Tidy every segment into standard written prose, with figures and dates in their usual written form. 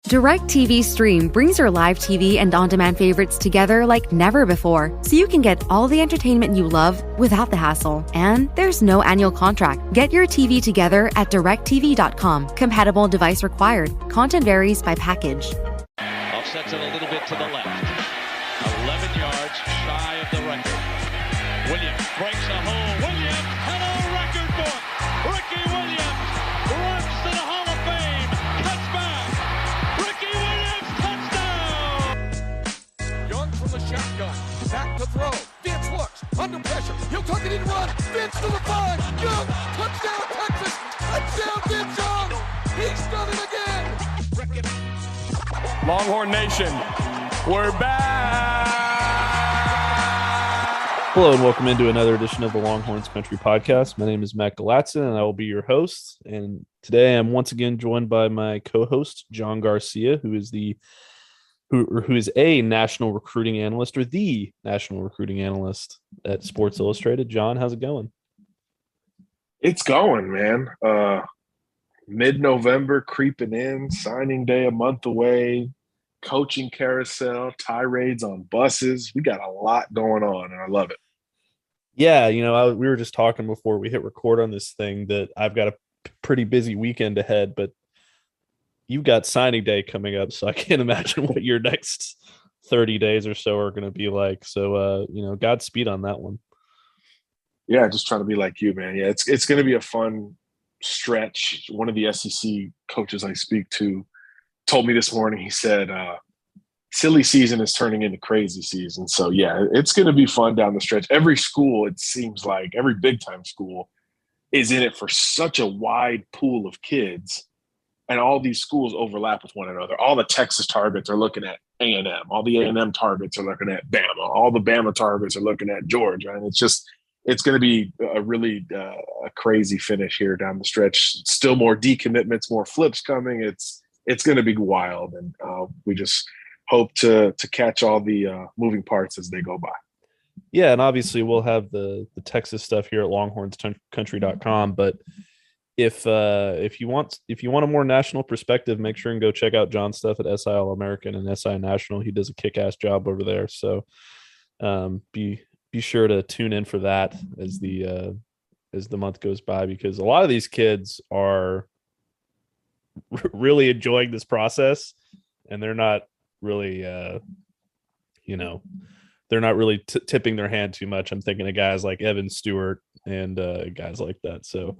DirecTV Stream brings your live TV and on-demand favorites together like never before, so you can get all the entertainment you love without the hassle. And there's no annual contract. Get your TV together at directtv.com. Compatible device required. Content varies by package. Offsets it a little bit to the left. 11 yards shy of the record. Williams breaks a hole. Williams had a record book. Ricky Williams runs to the Hall of Fame. Cuts back. Ricky Williams, touchdown! Young from the shotgun. Back to throw. Vince looks. Under pressure. He'll tuck it in and run. Vince to the 5. Young. Touchdown, Texas. Touchdown, Vince Young. He's done it again. Longhorn Nation, we're back! Hello and welcome into another edition of the Longhorns Country Podcast. My name is Matt Galatzin and I will be your host. And today I'm once again joined by my co-host, John Garcia, who is a national recruiting analyst, or the national recruiting analyst at Sports Illustrated. John, how's it going? It's going, man. Mid-November creeping in, signing day a month away, coaching carousel, tirades on buses. We got a lot going on, and I love it. Yeah, we were just talking before we hit record on this thing that I've got a pretty busy weekend ahead, but you've got signing day coming up, so I can't imagine what your next 30 days or so are going to be like. So, Godspeed on that one. Yeah, just trying to be like you, man. Yeah, it's going to be a fun stretch. One of the SEC coaches I speak to told me this morning, he said, silly season is turning into crazy season. So yeah, it's going to be fun down the stretch. Every school, it seems like every big time school is in it for such a wide pool of kids. And all these schools overlap with one another. All the Texas targets are looking at A&M. All the A&M targets are looking at Bama. All the Bama targets are looking at Georgia. And it's going to be a really a crazy finish here down the stretch. Still more decommitments, more flips coming. It's going to be wild, and we just hope to catch all the moving parts as they go by. Yeah, and obviously we'll have the Texas stuff here at longhornscountry.com. But if you want a more national perspective, make sure and go check out John's stuff at SI All American and SI National. He does a kick-ass job over there. So be sure to tune in for that as the month goes by, because a lot of these kids are really enjoying this process, and they're not really tipping their hand too much. I'm thinking of guys like Evan Stewart and guys like that. So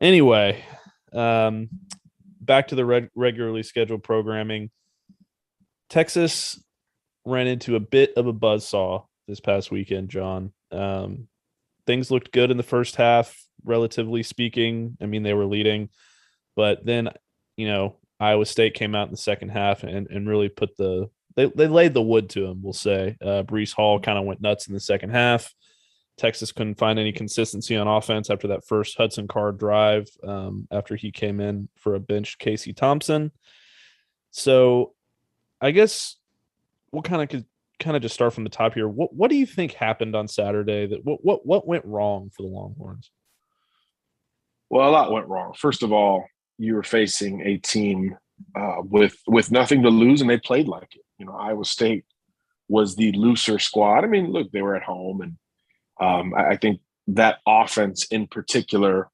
anyway, back to the regularly scheduled programming. Texas ran into a bit of a buzzsaw this past weekend, John. Things looked good in the first half, relatively speaking. I mean, they were leading, but then, Iowa State came out in the second half and really put they laid the wood to him, we'll say. Breece Hall kind of went nuts in the second half. Texas couldn't find any consistency on offense after that first Hudson Card drive, after he came in for a bench Casey Thompson. So I guess we'll kind of just start from the top here. What do you think happened on Saturday? What went wrong for the Longhorns? Well, a lot went wrong. First of all, you were facing a team with nothing to lose, and they played like it. Iowa State was the looser squad. I mean, look, they were at home, and I think that offense in particular,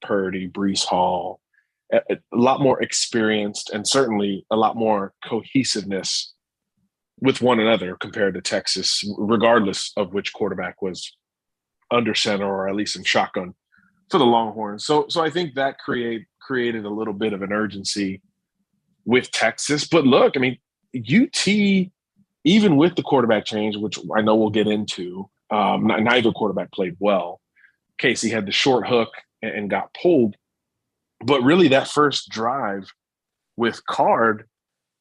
Purdy, Breece Hall, a lot more experienced and certainly a lot more cohesiveness with one another compared to Texas, regardless of which quarterback was under center or at least in shotgun for the Longhorns. So I think that created a little bit of an urgency with Texas. But look, I mean, UT, even with the quarterback change, which I know we'll get into, neither quarterback played well. Casey had the short hook and got pulled. But really that first drive with Card,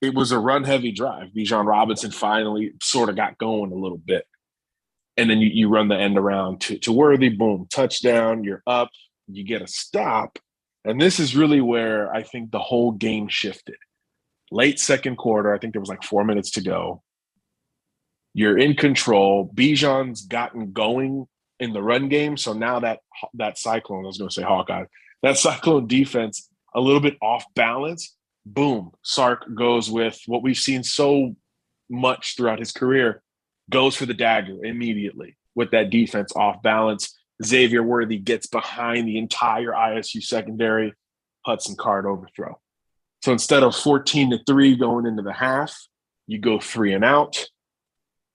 it was a run-heavy drive. Bijan Robinson finally sort of got going a little bit. And then you run the end around to Worthy, boom, touchdown, you're up, you get a stop. And this is really where I think the whole game shifted. Late second quarter, I think there was like 4 minutes to go. You're in control. Bijan's gotten going in the run game. So now that Cyclone, I was going to say Hawkeye, that Cyclone defense, a little bit off balance. boom, Sark goes with what we've seen so much throughout his career, goes for the dagger immediately with that defense off balance. Xavier Worthy gets behind the entire ISU secondary. Hudson Card overthrow. So instead of 14-3 going into the half, you go 3 and out.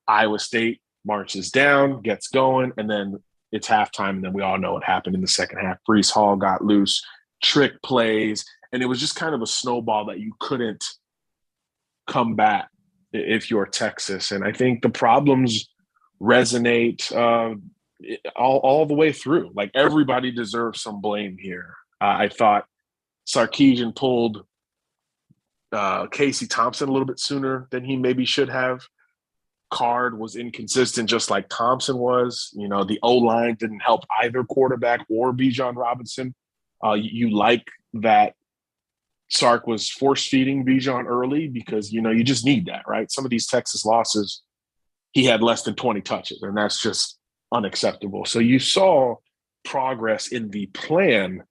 Iowa State marches down, gets going, and then it's halftime, and then we all know what happened in the second half. Breece Hall got loose, trick plays, and it was just kind of a snowball that you couldn't combat if you're Texas. And I think the problems resonate all the way through. Like, everybody deserves some blame here. I thought Sarkisian pulled Casey Thompson a little bit sooner than he maybe should have. Card was inconsistent, just like Thompson was. You know, the O-line didn't help either quarterback or Bijan Robinson. You like that Sark was force-feeding Bijan early because, you know, you just need that, right? Some of these Texas losses, he had less than 20 touches, and that's just unacceptable. So you saw progress in the plan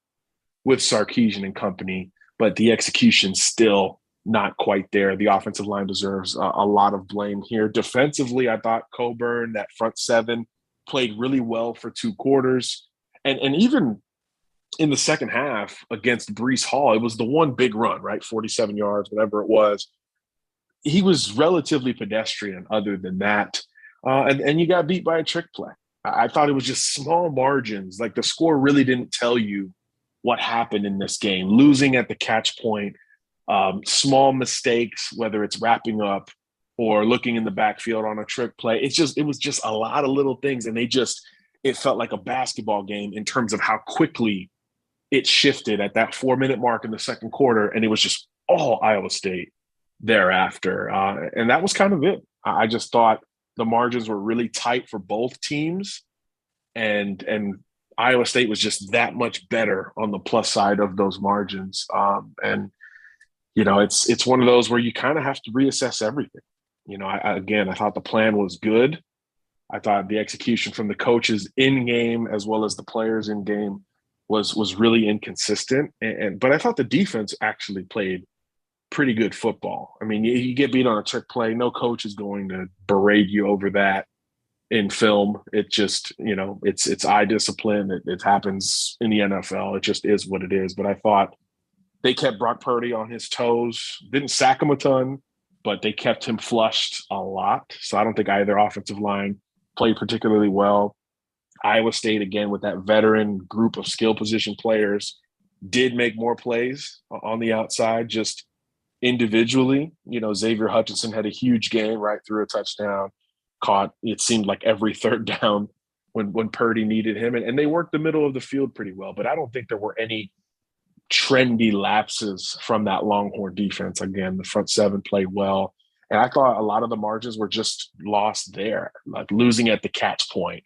with Sarkisian and company, but the execution still not quite there. The offensive line deserves a lot of blame here. Defensively, I thought Coburn, that front seven, played really well for 2 quarters. And even in the second half against Breece Hall, it was the one big run, right? 47 yards, whatever it was. He was relatively pedestrian other than that. And you got beat by a trick play. I thought it was just small margins. Like, the score really didn't tell you what happened in this game. Losing at the catch point, small mistakes, whether it's wrapping up or looking in the backfield on a trick play. It was just a lot of little things. And it felt like a basketball game in terms of how quickly it shifted at that 4-minute mark in the second quarter. And it was just all Iowa State thereafter. And that was kind of it. I just thought the margins were really tight for both teams. And Iowa State was just that much better on the plus side of those margins. And, you know, it's one of those where you kind of have to reassess everything. You know, I thought the plan was good. I thought the execution from the coaches in game as well as the players in game was really inconsistent. But I thought the defense actually played pretty good football. I mean, you get beat on a trick play. No coach is going to berate you over that in film. It just, you know, it's eye discipline. It happens in the NFL. It just is what it is. But I thought they kept Brock Purdy on his toes. Didn't sack him a ton, but they kept him flushed a lot. So I don't think either offensive line played particularly well. Iowa State, again, with that veteran group of skill position players, did make more plays on the outside, just individually. You know, Xavier Hutchinson had a huge game, right through a touchdown, caught, it seemed like, every third down when Purdy needed him. And they worked the middle of the field pretty well. But I don't think there were any trendy lapses from that Longhorn defense. Again, the front seven played well. And I thought a lot of the margins were just lost there, like losing at the catch point,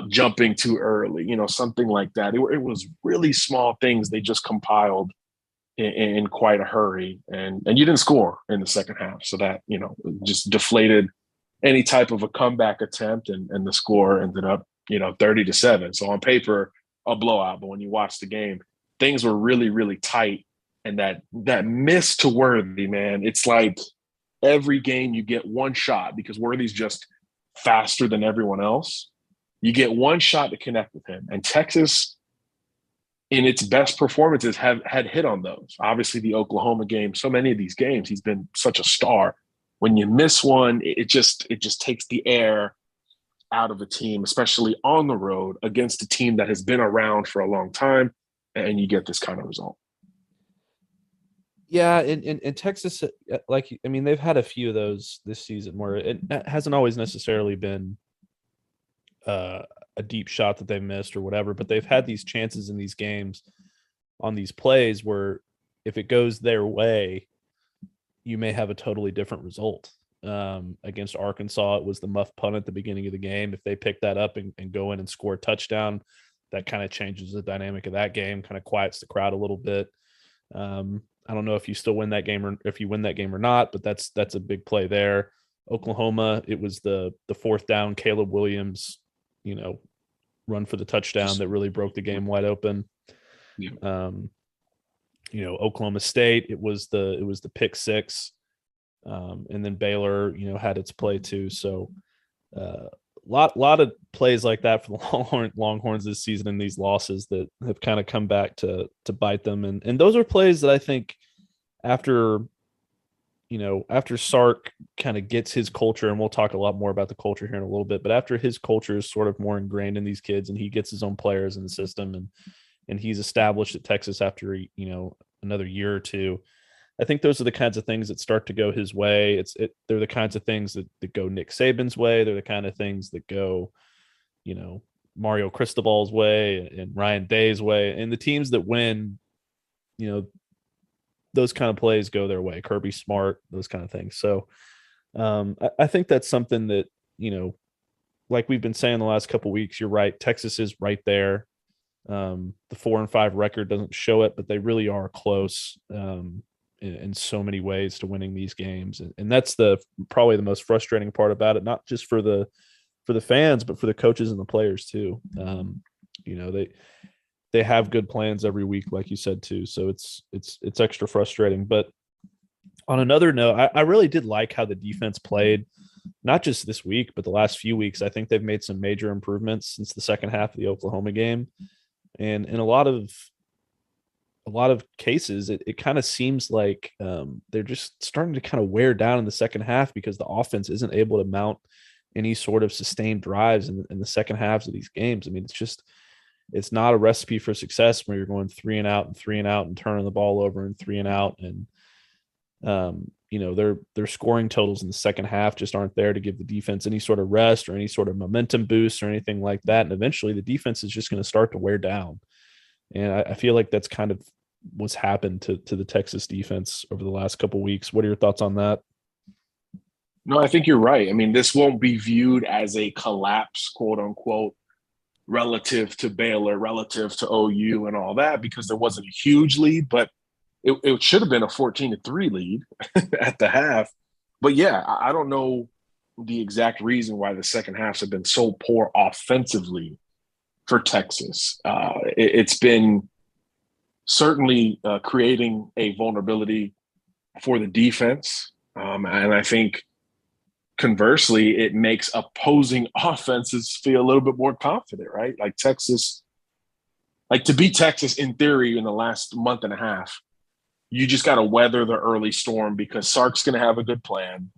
jumping too early, you know, something like that. It was really small things they just compiled in quite a hurry. And you didn't score in the second half. So that, you know, just deflated any type of a comeback attempt. And the score ended up, you know, 30-7. So on paper, a blowout. But when you watch the game, things were really, really tight. And that miss to Worthy, man, it's like every game you get one shot because Worthy's just faster than everyone else. You get one shot to connect with him. And Texas, in its best performances, had hit on those. Obviously, the Oklahoma game, so many of these games, he's been such a star. When you miss one, it just takes the air out of a team, especially on the road against a team that has been around for a long time, and you get this kind of result. Yeah, in Texas, like, I mean, they've had a few of those this season where it hasn't always necessarily been a deep shot that they missed or whatever, but they've had these chances in these games on these plays where if it goes their way, you may have a totally different result. Against Arkansas, it was the muff punt at the beginning of the game. If they pick that up and go in and score a touchdown, that kind of changes the dynamic of that game, kind of quiets the crowd a little bit. I don't know if you still win that game or if you win that game or not, but that's a big play there. Oklahoma, it was the fourth down, Caleb Williams, you know, run for the touchdown that really broke the game wide open. Yeah. Oklahoma State, it was the pick six. And then Baylor, had its play too. So lot of plays like that for the Longhorns this season and these losses that have kind of come back to bite them. And those are plays that I think after Sark kind of gets his culture, and we'll talk a lot more about the culture here in a little bit, but after his culture is sort of more ingrained in these kids and he gets his own players in the system and he's established at Texas after, another year or two, I think those are the kinds of things that start to go his way. They're the kinds of things that go Nick Saban's way. They're the kind of things that go, Mario Cristobal's way and Ryan Day's way. And the teams that win, those kind of plays go their way. Kirby Smart, those kind of things. So I think that's something that, like we've been saying the last couple of weeks, you're right. Texas is right there. The 4-5 record doesn't show it, but they really are close. In so many ways to winning these games. And that's probably the most frustrating part about it, not just for the fans, but for the coaches and the players too. They have good plans every week, like you said too. So it's extra frustrating. But on another note, I really did like how the defense played, not just this week, but the last few weeks. I think they've made some major improvements since the second half of the Oklahoma game. And in a lot of cases, it kind of seems like they're just starting to kind of wear down in the second half because the offense isn't able to mount any sort of sustained drives in the second halves of these games. I mean, it's not a recipe for success when you're going 3 and out and turning the ball over and 3 and out. And, their scoring totals in the second half just aren't there to give the defense any sort of rest or any sort of momentum boost or anything like that. And eventually the defense is just going to start to wear down. And I feel like that's kind of what's happened to the Texas defense over the last couple of weeks. What are your thoughts on that? No, I think you're right. I mean, this won't be viewed as a collapse, quote unquote, relative to Baylor, relative to OU and all that, because there wasn't a huge lead, but it should have been a 14-3 lead at the half. But yeah, I don't know the exact reason why the second halves have been so poor offensively for Texas. It's been certainly creating a vulnerability for the defense. And I think conversely, it makes opposing offenses feel a little bit more confident, right? Like to beat Texas in theory in the last month and a half, you just got to weather the early storm because Sark's going to have a good plan.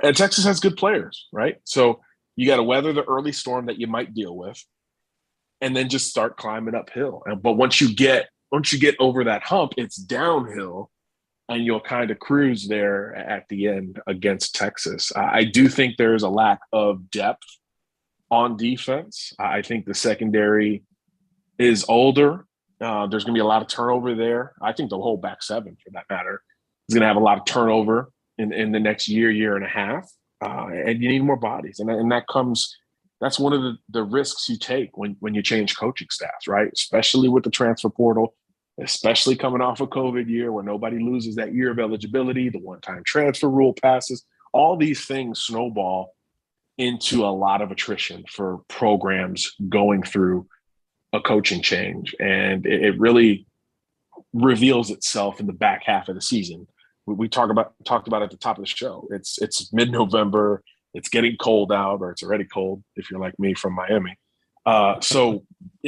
And Texas has good players, right? So you got to weather the early storm that you might deal with and then just start climbing uphill. But once you get over that hump, it's downhill and you'll kind of cruise there at the end against Texas. I do think there's a lack of depth on defense. I think the secondary is older. There's going to be a lot of turnover there. I think the whole back seven, for that matter, is going to have a lot of turnover in the next year and a half. And you need more bodies. And that's one of the risks you take when you change coaching staffs, right? Especially with the transfer portal, especially coming off a COVID year where nobody loses that year of eligibility, the one-time transfer rule passes. All these things snowball into a lot of attrition for programs going through a coaching change. And it really reveals itself in the back half of the season. We talked about at the top of the show. It's mid-November. It's getting cold out, or it's already cold if you're like me from Miami. So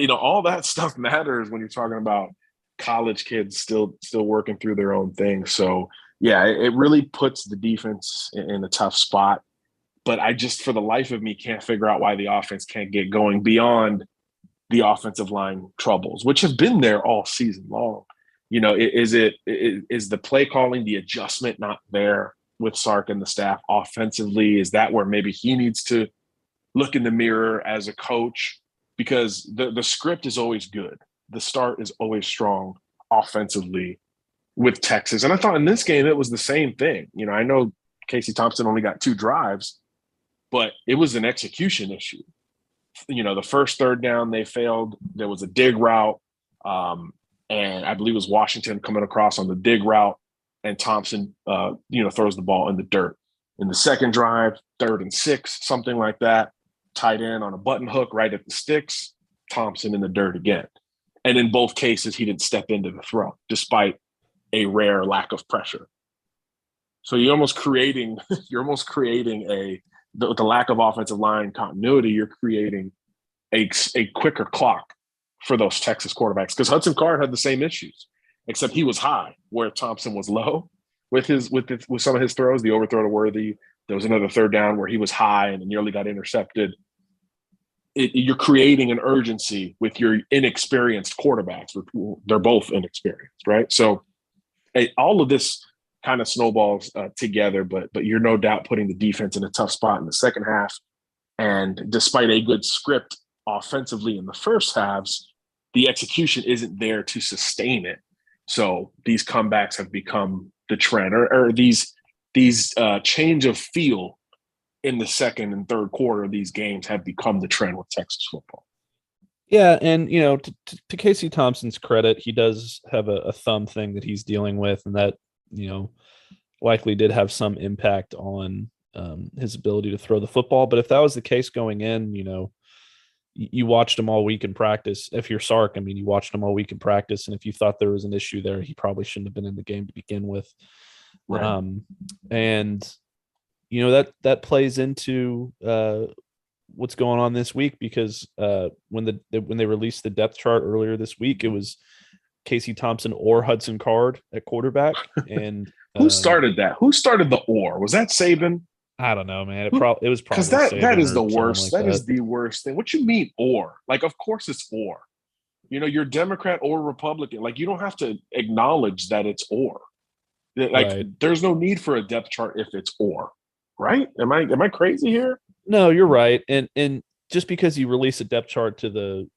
all that stuff matters when you're talking about college kids still working through their own thing. So yeah, it really puts the defense in a tough spot. But I just, for the life of me, can't figure out why the offense can't get going beyond the offensive line troubles, which have been there all season long. Is the play calling, the adjustment not there with Sark and the staff offensively? Is that where maybe he needs to look in the mirror as a coach? Because the script is always good. The start is always strong offensively with Texas. And I thought in this game, it was the same thing. I know Casey Thompson only got 2 drives, but it was an execution issue. The first third down they failed. There was a dig route. And I believe it was Washington coming across on the dig route, and Thompson, throws the ball in the dirt. In the second drive, 3rd and 6, something like that, tight end on a button hook right at the sticks, Thompson in the dirt again. And in both cases, he didn't step into the throw, despite a rare lack of pressure. So you're almost creating the lack of offensive line continuity. You're creating a quicker clock for those Texas quarterbacks, because Hudson Card had the same issues, except he was high where Thompson was low with some of his throws. The overthrow to Worthy. There was another third down where he was high and nearly got intercepted. You're creating an urgency with your inexperienced quarterbacks. They're both inexperienced, right? So all of this kind of snowballs together, but you're no doubt putting the defense in a tough spot in the second half. And despite a good script offensively in the first halves, the execution isn't there to sustain it. So these comebacks have become the trend, or these change of feel in the second and third quarter of these games have become the trend with Texas football. Yeah, and to Casey Thompson's credit, he does have a thumb thing that he's dealing with, and that likely did have some impact on his ability to throw the football. But if that was the case going in, you watched him all week in practice. If you're Sark, I mean, you watched him all week in practice, and if you thought there was an issue there, he probably shouldn't have been in the game to begin with. Right. And that plays into what's going on this week, because when they released the depth chart earlier this week, it was Casey Thompson or Hudson Card at quarterback. And who started that? Who started the or? Was that Saban? I don't know, man. It was probably because that is the worst. Like that is the worst thing. What you mean or? Like, of course it's or. You're Democrat or Republican. Like, you don't have to acknowledge that it's or. Like, right. There's no need for a depth chart if it's or. Right? Am I crazy here? No, you're right. And just because you release a depth chart to the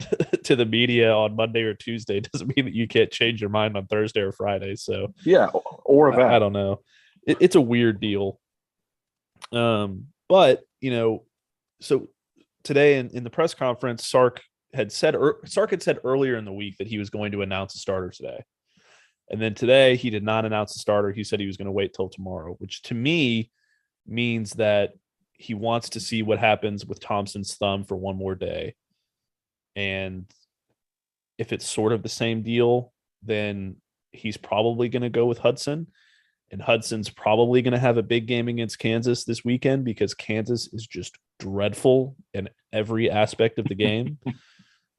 to the media on Monday or Tuesday doesn't mean that you can't change your mind on Thursday or Friday. So yeah, or that. I don't know. It's a weird deal. But so today in the press conference, Sark had said earlier in the week that he was going to announce a starter today. And then today he did not announce a starter. He said he was going to wait till tomorrow, which to me means that he wants to see what happens with Thompson's thumb for one more day. And if it's sort of the same deal, then he's probably going to go with Hudson. And Hudson's probably going to have a big game against Kansas this weekend, because Kansas is just dreadful in every aspect of the game.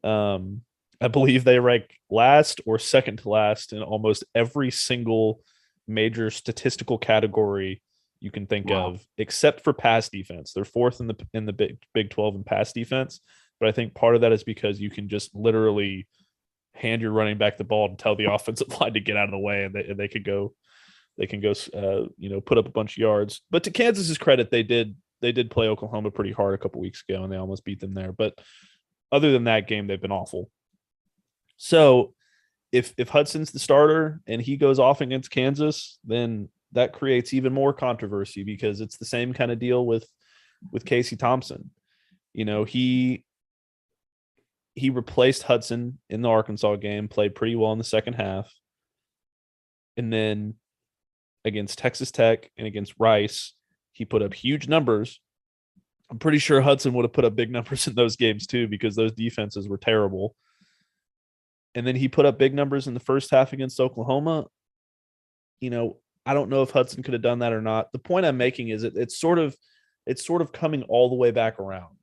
I believe they rank last or second to last in almost every single major statistical category you can think of, except for pass defense. They're fourth in the Big 12 in pass defense. But I think part of that is because you can just literally hand your running back the ball and tell the offensive line to get out of the way, and they can go put up a bunch of yards. But to Kansas's credit, they did play Oklahoma pretty hard a couple weeks ago, and they almost beat them there. But other than that game, they've been awful. So if Hudson's the starter and he goes off against Kansas, then that creates even more controversy, because it's the same kind of deal with Casey Thompson. He replaced Hudson in the Arkansas game, played pretty well in the second half. And then against Texas Tech and against Rice, he put up huge numbers. I'm pretty sure Hudson would have put up big numbers in those games too, because those defenses were terrible. And then he put up big numbers in the first half against Oklahoma. I don't know if Hudson could have done that or not. The point I'm making is it's sort of coming all the way back around.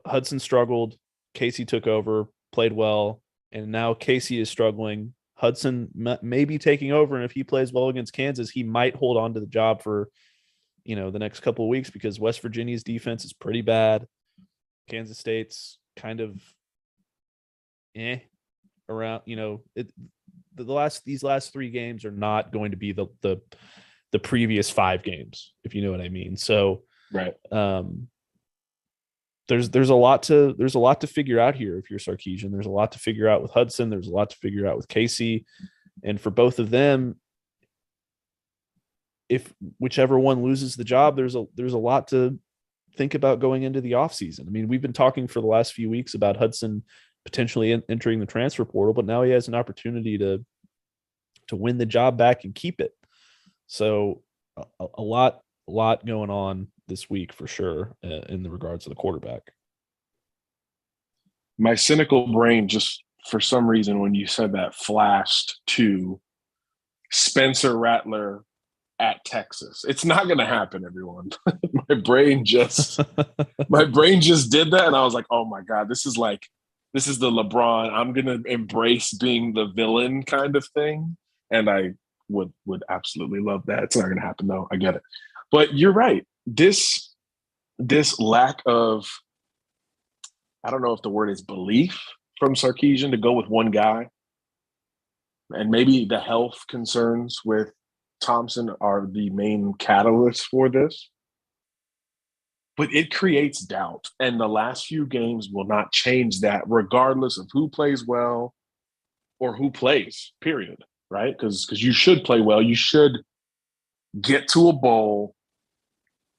Hudson struggled, Casey took over, played well, and now Casey is struggling. Hudson may be taking over, and if he plays well against Kansas, he might hold on to the job for, the next couple of weeks, because West Virginia's defense is pretty bad. Kansas State's kind of around. These last three games are not going to be the previous five games, if you know what I mean. So right. There's a lot to figure out here if you're Sarkisian. There's a lot to figure out with Hudson. There's a lot to figure out with Casey. And for both of them, if whichever one loses the job, there's a lot to think about going into the offseason. I mean, we've been talking for the last few weeks about Hudson potentially entering the transfer portal, but now he has an opportunity to win the job back and keep it. So a lot going on this week for sure in the regards to the quarterback. My cynical brain just for some reason when you said that flashed to Spencer Rattler at Texas. It's not going to happen, everyone. my brain just did that, and I was like, oh my God, this is the LeBron, I'm going to embrace being the villain kind of thing. And I would absolutely love that. It's not going to happen though. I get it. But you're right. This lack of, I don't know if the word is belief from Sarkisian to go with one guy, and maybe the health concerns with Thompson are the main catalyst for this. But it creates doubt, and the last few games will not change that, regardless of who plays well or who plays, period, right? Because you should play well. You should get to a bowl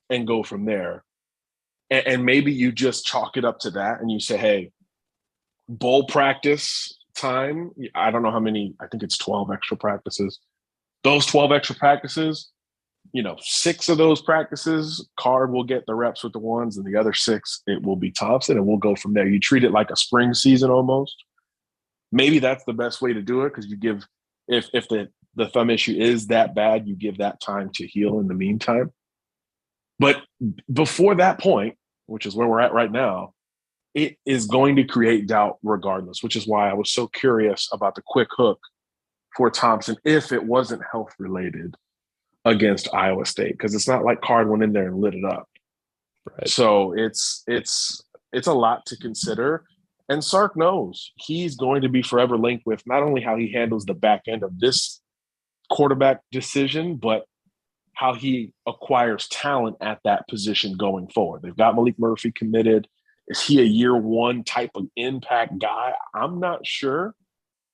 and go from there. And maybe you just chalk it up to that and you say, hey, bowl practice time, I don't know how many, I think it's 12 extra practices. Those 12 extra practices, 6 of those practices, Card will get the reps with the ones, and the other 6, it will be Thompson, and we'll go from there. You treat it like a spring season almost. Maybe that's the best way to do it, because you give, if the thumb issue is that bad, you give that time to heal in the meantime. But before that point, which is where we're at right now, it is going to create doubt regardless, which is why I was so curious about the quick hook for Thompson if it wasn't health related against Iowa State, because it's not like Card went in there and lit it up. Right. So it's a lot to consider. And Sark knows he's going to be forever linked with not only how he handles the back end of this quarterback decision, but how he acquires talent at that position going forward. They've got Malik Murphy committed. Is he a year one type of impact guy? I'm not sure.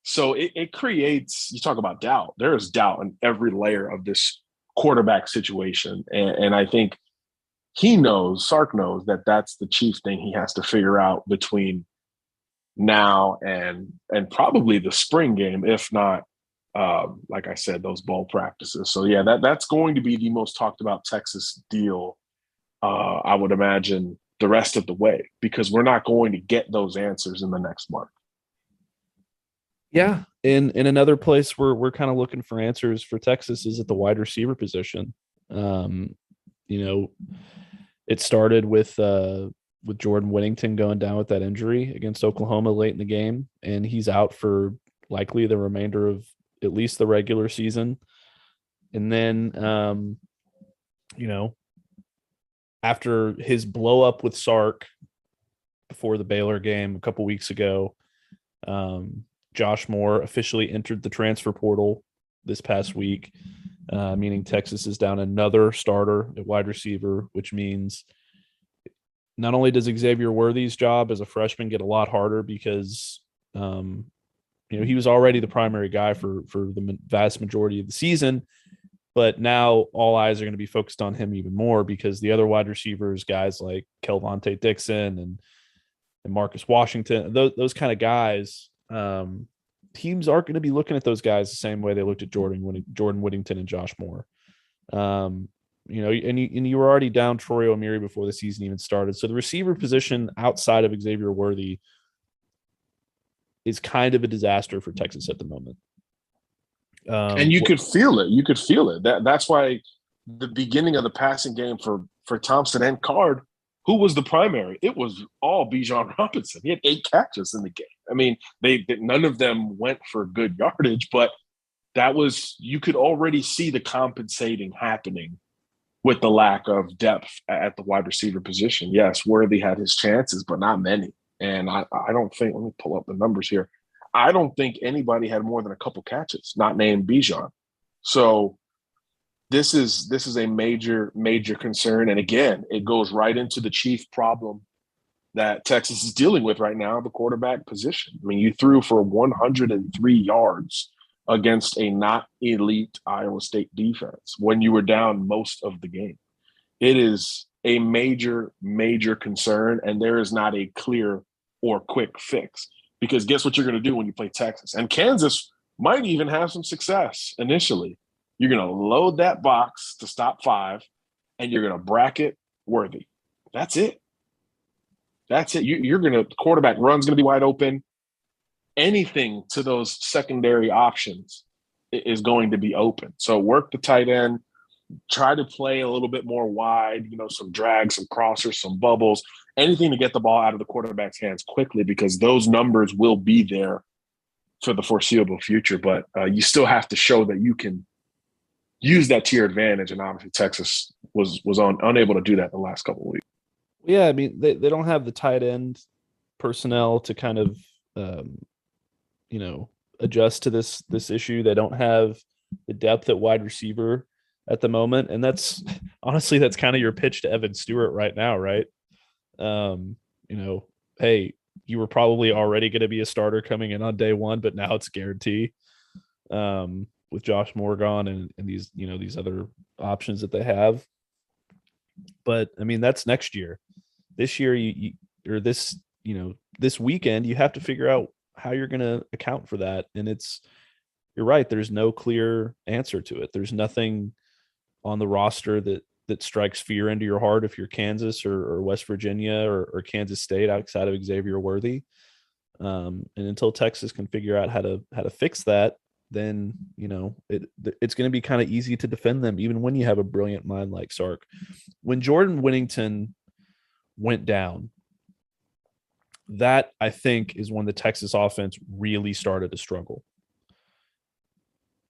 So it creates, you talk about doubt. There is doubt in every layer of this quarterback situation. And I think Sark knows that that's the chief thing he has to figure out between now and probably the spring game, if not, like I said, those bowl practices. So yeah, that's going to be the most talked about Texas deal, I would imagine, the rest of the way, because we're not going to get those answers in the next month. Yeah. In another place where we're kind of looking for answers for Texas is at the wide receiver position. It started with Jordan Whittington going down with that injury against Oklahoma late in the game, and he's out for likely the remainder of at least the regular season. And then, after his blow up with Sark before the Baylor game a couple weeks ago, Josh Moore officially entered the transfer portal this past week, meaning Texas is down another starter at wide receiver, which means not only does Xavier Worthy's job as a freshman get a lot harder because, he was already the primary guy for the vast majority of the season, but now all eyes are going to be focused on him even more because the other wide receivers, guys like Kelvontae Dixon and Marcus Washington, those kind of guys, teams aren't going to be looking at those guys the same way they looked at Jordan Whittington and Josh Moore. And you were already down Troy O'Meary before the season even started. So the receiver position outside of Xavier Worthy is kind of a disaster for Texas at the moment. And you could feel it. That's why the beginning of the passing game for Thompson and Card, who was the primary? It was all Bijan Robinson. He had 8 catches in the game. I mean, none of them went for good yardage, but you could already see the compensating happening with the lack of depth at the wide receiver position. Yes, Worthy had his chances, but not many. And I don't think, let me pull up the numbers here. I don't think anybody had more than a couple catches, not named Bijan. So this is a major, major concern. And again, it goes right into the chief problem that Texas is dealing with right now, the quarterback position. I mean, you threw for 103 yards against a not elite Iowa State defense when you were down most of the game. It is a major, major concern, and there is not a clear or quick fix. Because guess what you're going to do when you play Texas? And Kansas might even have some success initially. You're going to load that box to stop 5, and you're going to bracket Worthy. That's it. You're going to – the quarterback run's going to be wide open. Anything to those secondary options is going to be open. So work the tight end, try to play a little bit more wide, some drags, some crossers, some bubbles, anything to get the ball out of the quarterback's hands quickly, because those numbers will be there for the foreseeable future. But you still have to show that you can use that to your advantage. And obviously Texas was unable to do that the last couple of weeks. Yeah, I mean, they don't have the tight end personnel to kind of, adjust to this issue. They don't have the depth at wide receiver at the moment. And that's kind of your pitch to Evan Stewart right now, right? Hey, you were probably already going to be a starter coming in on day one, but now it's guarantee with Josh Morgan and these, these other options that they have. But I mean, that's next year. This year, this weekend, you have to figure out how you're going to account for that. And you're right. There's no clear answer to it. There's nothing on the roster that strikes fear into your heart if you're Kansas or West Virginia or Kansas State outside of Xavier Worthy. And until Texas can figure out how to fix that, then, it's going to be kind of easy to defend them, even when you have a brilliant mind like Sark. When Jordan Whittington went down, that I think is when the Texas offense really started to struggle.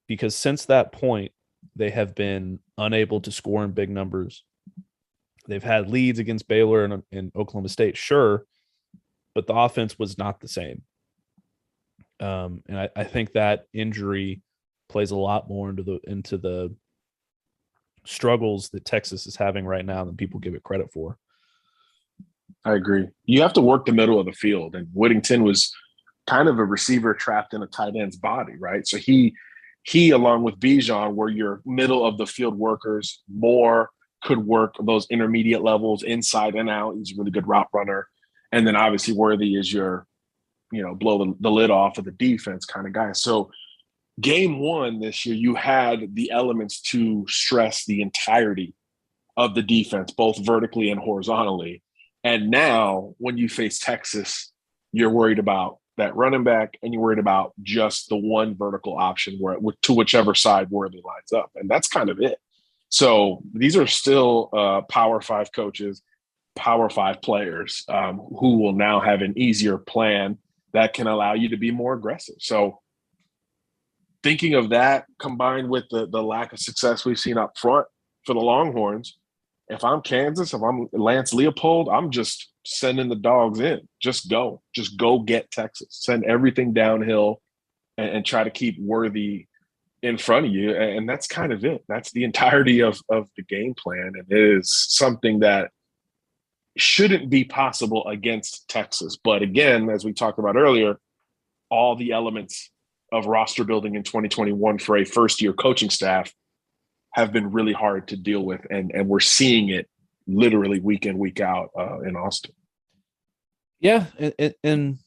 Because since that point, they have been unable to score in big numbers. They've had leads against Baylor and Oklahoma State, sure, but the offense was not the same. And I think that injury plays a lot more into the struggles that Texas is having right now than people give it credit for. I agree. You have to work the middle of the field, and Whittington was kind of a receiver trapped in a tight end's body, right? So he along with Bijan were your middle of the field workers. Moore could work those intermediate levels inside and out. He's a really good route runner. And then obviously Worthy is your, blow the lid off of the defense kind of guy. So game one this year, you had the elements to stress the entirety of the defense, both vertically and horizontally. And now when you face Texas, you're worried about that running back, and you're worried about just the one vertical option to whichever side Worthy lines up. And that's kind of it. So these are still Power 5 coaches, Power 5 players who will now have an easier plan that can allow you to be more aggressive. So thinking of that combined with the lack of success we've seen up front for the Longhorns, if I'm Kansas, if I'm Lance Leopold, I'm just sending the dogs in. Just go get Texas. Send everything downhill and try to keep Worthy in front of you. And that's kind of it. That's the entirety of the game plan. And it is something that shouldn't be possible against Texas. But again, as we talked about earlier, all the elements of roster building in 2021 for a first-year coaching staff have been really hard to deal with. And we're seeing it literally week in, week out in Austin. Yeah. And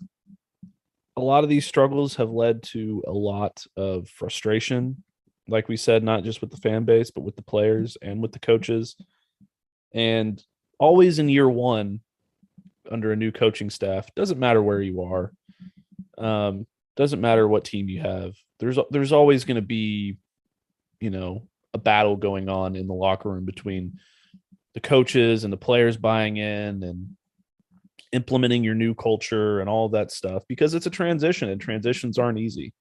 a lot of these struggles have led to a lot of frustration, like we said, not just with the fan base, but with the players and with the coaches. And always in year one, under a new coaching staff, doesn't matter where you are, doesn't matter what team you have, there's always going to be, a battle going on in the locker room between the coaches and the players buying in and implementing your new culture and all of that stuff, because it's a transition and transitions aren't easy.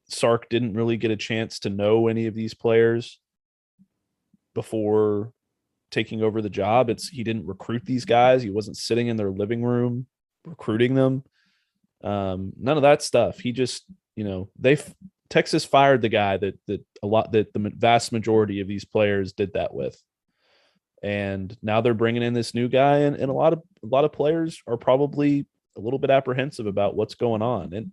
Sark didn't really get a chance to know any of these players before taking over the job. He didn't recruit these guys. He wasn't sitting in their living room recruiting them. None of that stuff. He just, Texas fired the guy that the vast majority of these players did that with. And now they're bringing in this new guy, and a lot of players are probably a little bit apprehensive about what's going on. And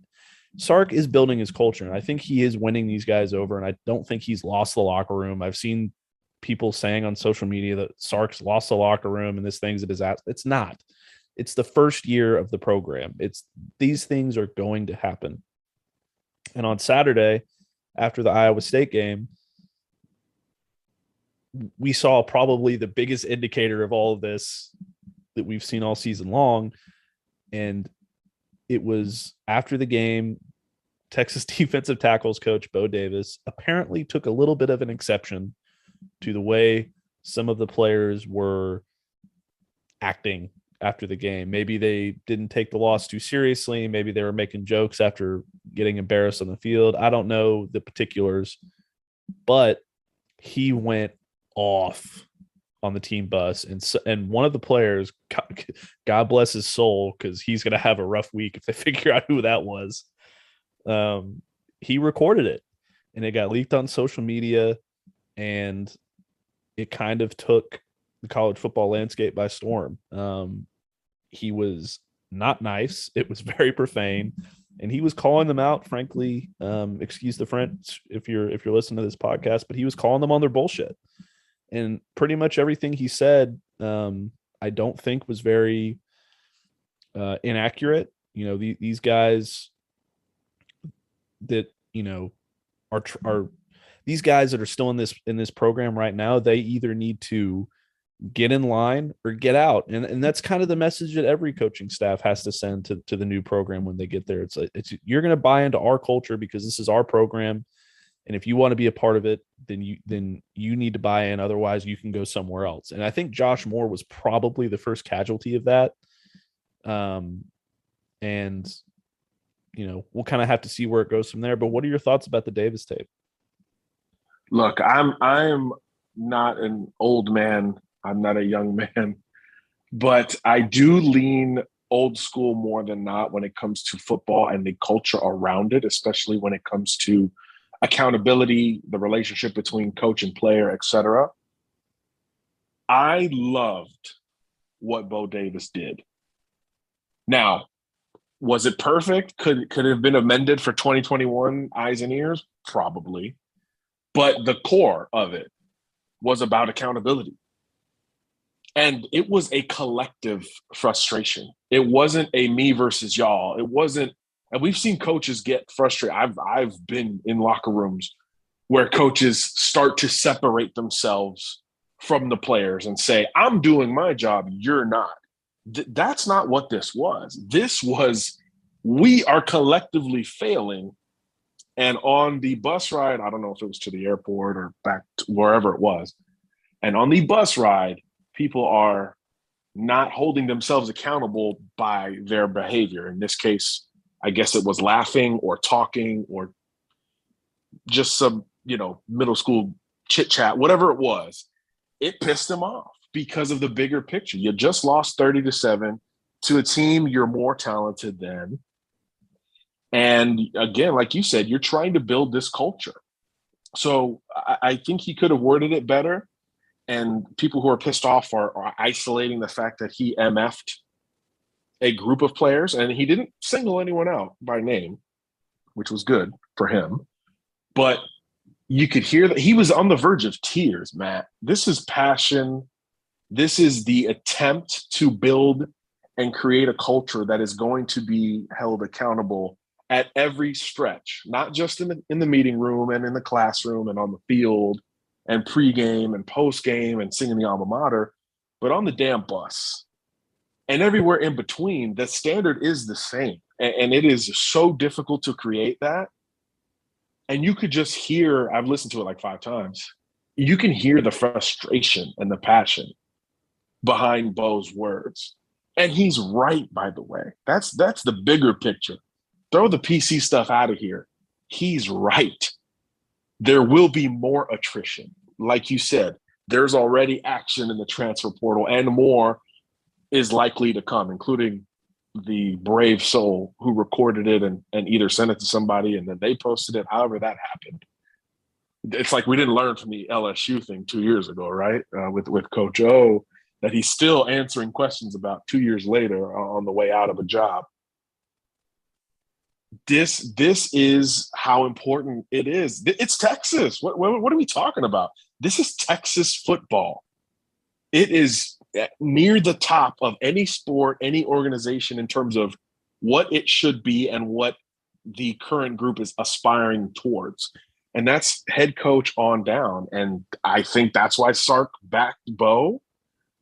Sark is building his culture, and I think he is winning these guys over, and I don't think he's lost the locker room. I've seen people saying on social media that Sark's lost the locker room and this thing's a disaster. It's not. It's the first year of the program. These things are going to happen. And on Saturday, after the Iowa State game, we saw probably the biggest indicator of all of this that we've seen all season long. And it was after the game, Texas defensive tackles coach Bo Davis apparently took a little bit of an exception to the way some of the players were acting after the game. Maybe they didn't take the loss too seriously. Maybe they were making jokes after getting embarrassed on the field. I don't know the particulars, but he went off on the team bus. And one of the players, God bless his soul, because he's going to have a rough week if they figure out who that was. He recorded it, and it got leaked on social media, and it kind of took the college football landscape by storm. He was not nice. It was very profane, and he was calling them out, frankly. Excuse the French if you're listening to this podcast, but he was calling them on their bullshit. And pretty much everything he said, I don't think was very inaccurate. You know, these guys that, you know, are these guys that are still in this program right now, they either need to get in line or get out. And that's kind of the message that every coaching staff has to send to the new program when they get there. It's you're going to buy into our culture because this is our program. And if you want to be a part of it, then you need to buy in. Otherwise you can go somewhere else. And I think Josh Moore was probably the first casualty of that. And you know, we'll kind of have to see where it goes from there. But what are your thoughts about the Davis tape? Look, I'm not an old man. I'm not a young man, but I do lean old school more than not when it comes to football and the culture around it, especially when it comes to accountability, the relationship between coach and player, etc. I loved what Bo Davis did. Now, was it perfect? Could it have been amended for 2021 eyes and ears? Probably. But the core of it was about accountability. And it was a collective frustration. It wasn't a me versus y'all. It wasn't, and we've seen coaches get frustrated. I've been in locker rooms where coaches start to separate themselves from the players and say, I'm doing my job, you're not. That's not what this was. This was, we are collectively failing. And on the bus ride, I don't know if it was to the airport or back to wherever it was. And on the bus ride, people are not holding themselves accountable by their behavior. In this case, I guess it was laughing or talking or just some, middle school chit chat, whatever it was. It pissed them off because of the bigger picture. You just lost 30-7 to a team you're more talented than. And again, like you said, you're trying to build this culture. So I think he could have worded it better. And people who are pissed off are isolating the fact that he MF'd a group of players, and he didn't single anyone out by name, which was good for him. But you could hear that he was on the verge of tears, Matt. This is passion. This is the attempt to build and create a culture that is going to be held accountable at every stretch, not just in the meeting room and in the classroom and on the field and pregame and postgame and singing the alma mater, but on the damn bus and everywhere in between. The standard is the same, and it is so difficult to create that. And you could just hear, I've listened to it like 5 times, you can hear the frustration and the passion behind Bo's words. And he's right, by the way. That's the bigger picture. Throw the PC stuff out of here. He's right. There will be more attrition. Like you said, there's already action in the transfer portal, and more is likely to come, including the brave soul who recorded it and either sent it to somebody and then they posted it, however that happened. It's like we didn't learn from the LSU thing 2 years ago, right? With Coach O, that he's still answering questions about 2 years later on the way out of a job. This is how important it is. It's Texas. What are we talking about? This is Texas football. It is near the top of any sport, any organization in terms of what it should be and what the current group is aspiring towards. And that's head coach on down. And I think that's why Sark backed Bo.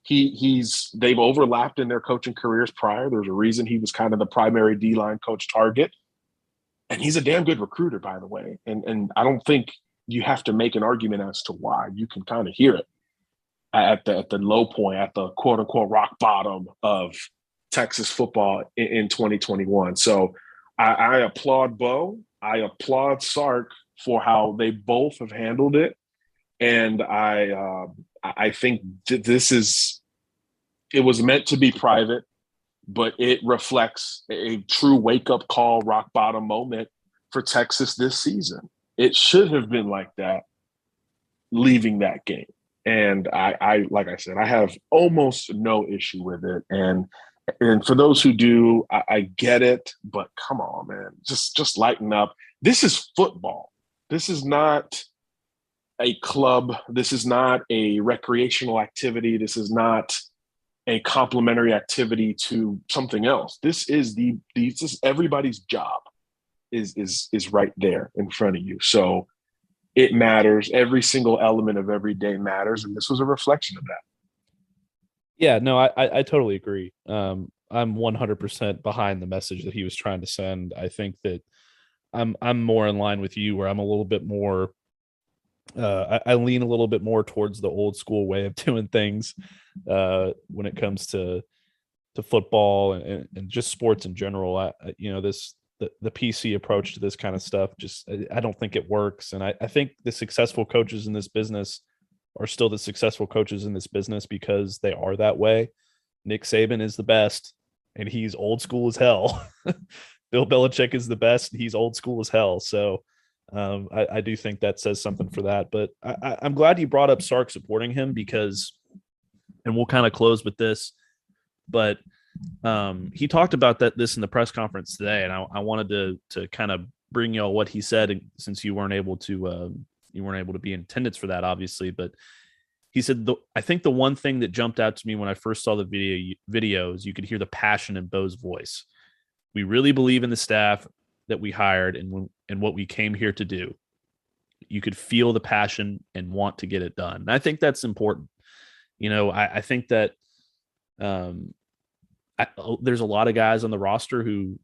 They've overlapped in their coaching careers prior. There's a reason he was kind of the primary D-line coach target. And he's a damn good recruiter, by the way. And I don't think you have to make an argument as to why. You can kind of hear it at the low point, at the quote unquote rock bottom of Texas football in 2021. So I applaud Bo. I applaud Sark for how they both have handled it. And I think it was meant to be private, but it reflects a true wake-up call, rock bottom moment for Texas this season. It should have been like that leaving that game. And I like I said, I have almost no issue with it. And for those who do, I get it, but come on, man, just lighten up. This is football. This is not a club. This is not a recreational activity. This is not a complementary activity to something else. This is everybody's job is right there in front of you. So it matters. Every single element of every day matters. And this was a reflection of that. Yeah, no, I totally agree. I'm 100% behind the message that he was trying to send. I think that I'm more in line with you, where I'm a little bit more I lean a little bit more towards the old school way of doing things when it comes to football and just sports in general. The PC approach to this kind of stuff, I don't think it works. And I think the successful coaches in this business are still the successful coaches in this business because they are that way. Nick Saban is the best, and he's old school as hell. Bill Belichick is the best, and he's old school as hell. So I do think that says something for that. But I'm glad you brought up Sark supporting him because, and we'll kind of close with this, but he talked about this in the press conference today, and I wanted to kind of bring y'all what he said, since you weren't able to be in attendance for that, obviously. But he said, I think the one thing that jumped out to me when I first saw the videos, you could hear the passion in Bo's voice. We really believe in the staff that we hired and what we came here to do. You could feel the passion and want to get it done. And I think that's important. I think that there's a lot of guys on the roster who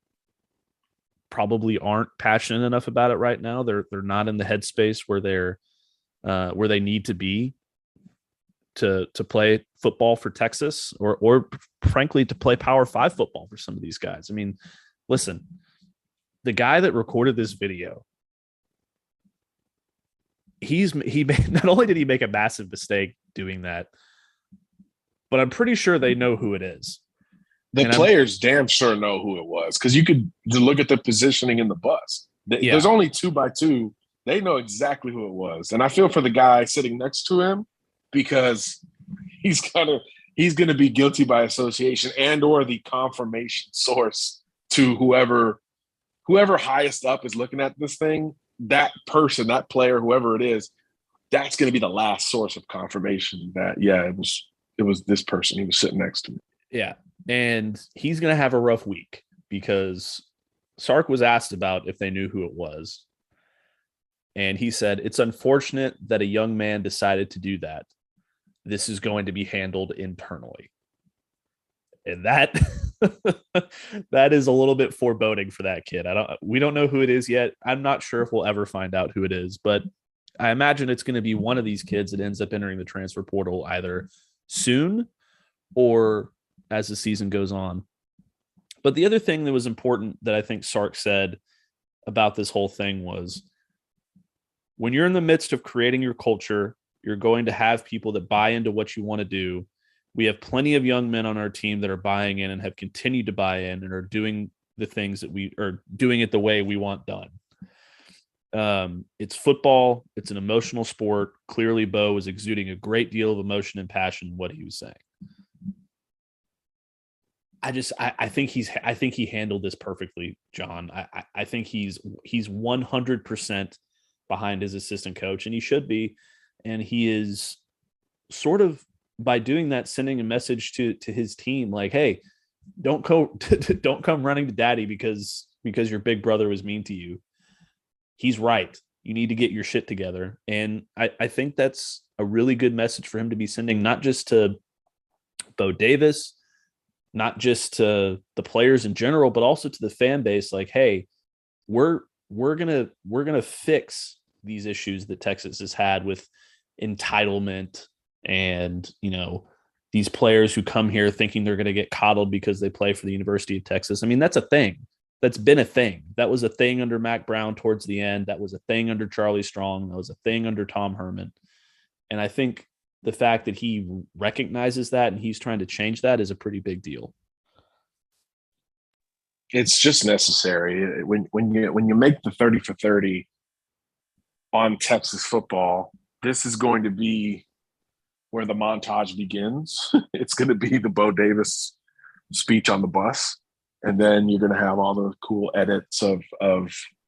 probably aren't passionate enough about it right now. They're not in the headspace where they need to be to play football for Texas or frankly to play Power 5 football for some of these guys. I mean, listen, the guy that recorded this video, not only did he make a massive mistake doing that, but I'm pretty sure they know who it is. The players damn sure know who it was, because you could look at the positioning in the bus. There's only 2x2. They know exactly who it was. And I feel for the guy sitting next to him, because he's going to be guilty by association and or the confirmation source to whoever highest up is looking at this thing. That person, that player, whoever it is, that's going to be the last source of confirmation that, it was this person. He was sitting next to me. Yeah. And he's going to have a rough week, because Sark was asked about if they knew who it was. And he said, it's unfortunate that a young man decided to do that. This is going to be handled internally. And that is a little bit foreboding for that kid. We don't know who it is yet. I'm not sure if we'll ever find out who it is, but I imagine it's going to be one of these kids that ends up entering the transfer portal either soon or as the season goes on. But the other thing that was important that I think Sark said about this whole thing was, when you're in the midst of creating your culture, you're going to have people that buy into what you want to do. We have plenty of young men on our team that are buying in and have continued to buy in and are doing the things that we are doing it the way we want done. It's football. It's an emotional sport. Clearly, Bo was exuding a great deal of emotion and passion in what he was saying. I think he handled this perfectly, John. I think he's 100% behind his assistant coach, and he should be. And he is sort of, by doing that, sending a message to his team like, hey, don't come running to daddy because your big brother was mean to you. He's right. You need to get your shit together. And I think that's a really good message for him to be sending, not just to Bo Davis, not just to the players in general, but also to the fan base. Like, hey, we're we're gonna fix these issues that Texas has had with entitlement and, these players who come here thinking they're going to get coddled because they play for the University of Texas. I mean, that's a thing. That's been a thing. That was a thing under Mac Brown towards the end. That was a thing under Charlie Strong. That was a thing under Tom Herman. And I think the fact that he recognizes that and he's trying to change that is a pretty big deal. It's just necessary. When you make the 30 for 30 on Texas football, this is going to be where the montage begins. It's going to be the Bo Davis speech on the bus. And then you're going to have all the cool edits of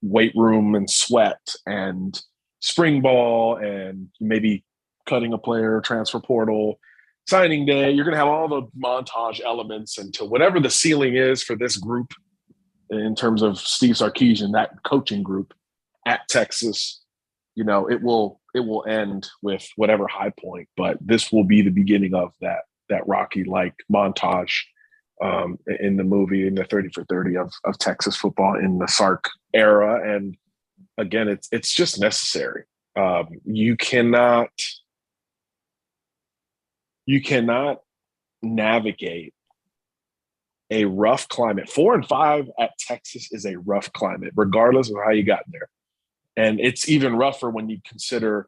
weight room and sweat and spring ball and maybe cutting a player, transfer portal, signing day. You're going to have all the montage elements until whatever the ceiling is for this group in terms of Steve Sarkisian, that coaching group at Texas. It will end with whatever high point, but this will be the beginning of that Rocky-like montage in the movie, in the 30 for 30 of Texas football in the Sark era. And again, it's just necessary. You cannot navigate a rough climate. 4-5 at Texas is a rough climate, regardless of how you got there. And it's even rougher when you consider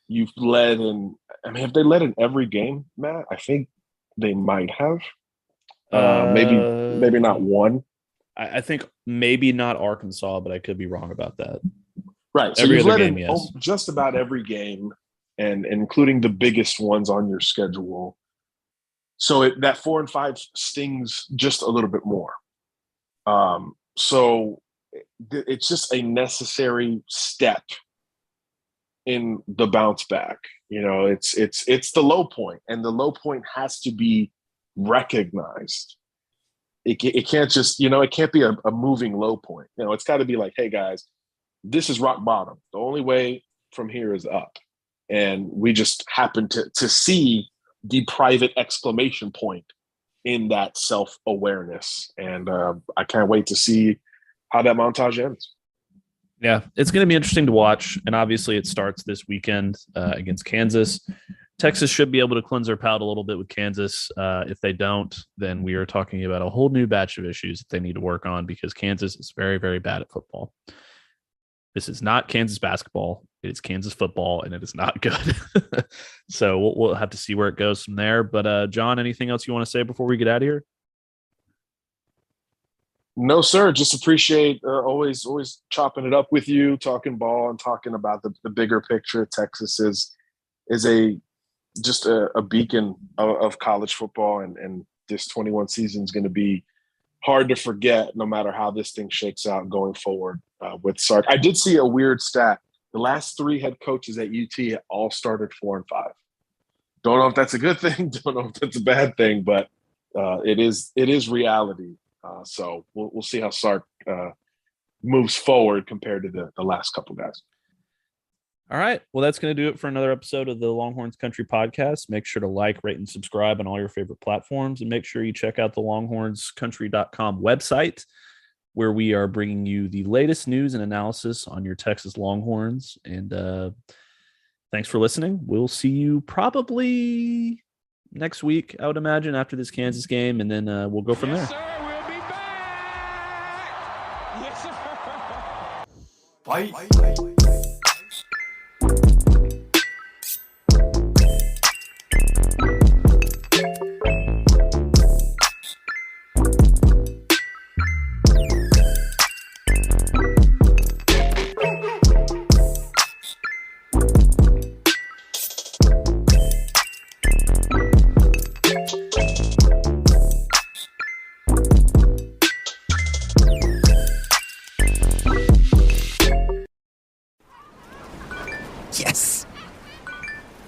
you've led in. I mean, have they led in every game, Matt? I think they might have. Maybe not one. I think maybe not Arkansas, but I could be wrong about that. Right. So every you've other led game, in yes. Just about every game, and including the biggest ones on your schedule. So that 4-5 stings just a little bit more. So it's just a necessary step in the bounce back. It's the low point, and the low point has to be recognized. It can't just, it can't be a moving low point. It's got to be like, hey guys, this is rock bottom. The only way from here is up. And we just happen to see the private exclamation point in that self-awareness. And I can't wait to see how that montage ends. Yeah, it's going to be interesting to watch. And obviously it starts this weekend against Kansas. Texas should be able to cleanse their palate a little bit with Kansas. If they don't, then we are talking about a whole new batch of issues that they need to work on, because Kansas is very, very bad at football. This is not Kansas basketball. It is Kansas football, and it is not good. So we'll have to see where it goes from there. But John, anything else you want to say before we get out of here? No, sir. Just appreciate always chopping it up with you, talking ball and talking about the bigger picture. Texas is just a beacon of college football, and this 21 season is going to be hard to forget no matter how this thing shakes out going forward with Sark. I did see a weird stat. The last 3 head coaches at UT all started 4-5. Don't know if that's a good thing. Don't know if that's a bad thing, but it is reality. So we'll see how Sark moves forward compared to the last couple guys. All right. Well, that's going to do it for another episode of the Longhorns Country Podcast. Make sure to like, rate, and subscribe on all your favorite platforms. And make sure you check out the longhornscountry.com website, where we are bringing you the latest news and analysis on your Texas Longhorns. And thanks for listening. We'll see you probably next week, I would imagine, after this Kansas game. And then we'll go from there. Sir, we'll be back. Yes, sir. Fight.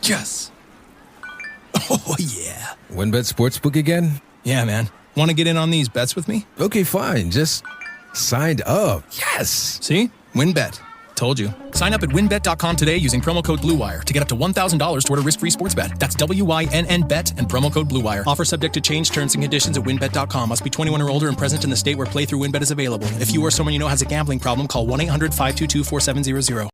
Yes. Oh, yeah. WinBet Sportsbook again? Yeah, man. Want to get in on these bets with me? Okay, fine. Just signed up. Yes. See? WinBet. Told you. Sign up at winbet.com today using promo code BlueWire to get up to $1,000 toward a risk-free sports bet. That's WYNN bet and promo code BlueWire. Offer subject to change. Terms and conditions at winbet.com. Must be 21 or older and present in the state where playthrough WinBet is available. If you or someone you know has a gambling problem, call 1-800-522-4700.